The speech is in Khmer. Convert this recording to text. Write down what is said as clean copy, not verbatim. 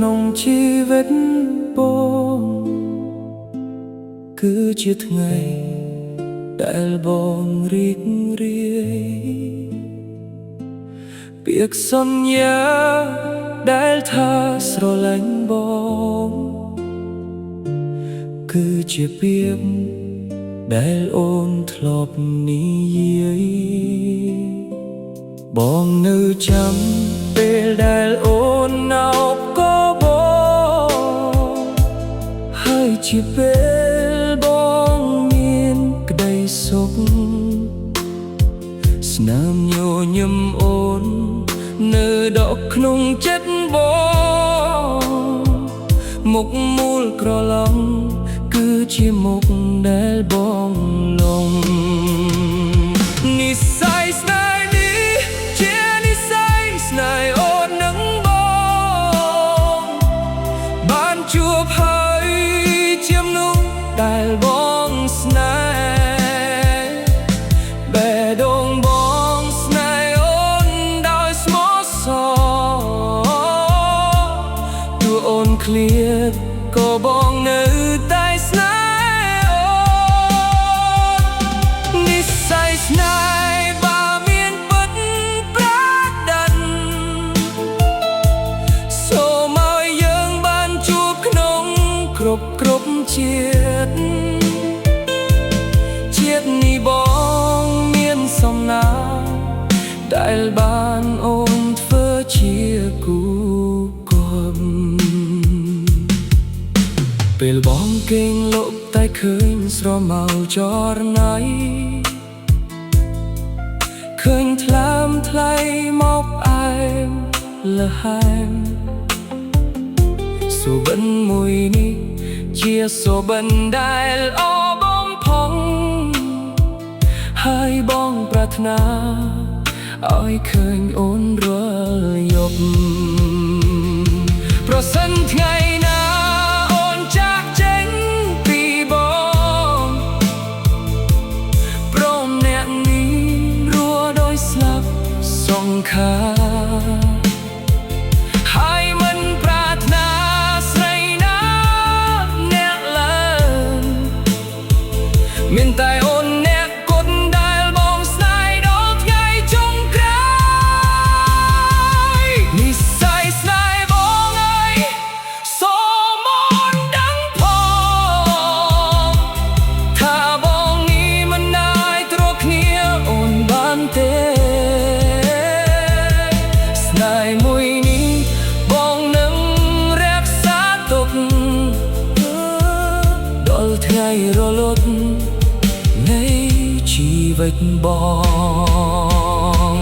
ក្នុងជីវិតបងគឺជាថ្ងៃដែលបងរីករាយពាក្យសន្យាដែលថាស្រឡាញ់បងគឺជាពាក្យដែលអូនធ្លាប់និយាយបងនៅចាំពេលដែលអូនណោបក៏បងហើយជាពេលបងមានក្តីសុខស្នាមញញឹមអូននៅដកក្នុងចិត្តបងមុខមូលក្រឡំគឺជាមុខដែលបងលងនិស្ស័យស្នេហ៍នេះជានិស្ស័យស្នេហ៍អូននឹងបងបានជួបហើយជាមនុស្សដែលបងស្នេហ៍បេះដូងបងស្នេហ៍អូនដោយស្មោះសរទោះអូនឃ្លាតក៏បងនៅតែស្នេហ៍អូននិស្ស័យស្នេហ៍បើមានពិតប្រាដិនសូមឲ្យយើងបានជួបក្នុងគ្រប់ជាតិនេះបងមានសំណាងដែលបានអូនធ្វើជាគូគំពេលបងគេងលប់តែឃើញស្រមោលចរណៃឃើញថ្លើមថ្លៃមកអែមលហែមសុបិនមួយនេះជាសុបិនដែលអបំផុងហើយបងប្រាថ្នាឲ្យឃើញអូនរាល់យប់ប្រសិនថ្ងៃណាអូនចាកចេញពីបងព្រមអ្នកនេះរស់ដោយស្លាប់សង្ខារហើយមិនប្រាថ្នាស្រីណាអ្នកឡើយមានតែអូនអ្នកគត់ដែលបងស្នេហ៍ដល់ថ្ងៃចុងក្រោយនិស្ស័យស្នេហ៍បងអើយសូមអូនដឹងផងថាបងនេះមិនអាចទ្រគ្នាអូនបានទេស្នេហ៍មួយនេះបងនឹងរក្សាទុកដល់ថ្ងៃរលត់នៃជីវិតបង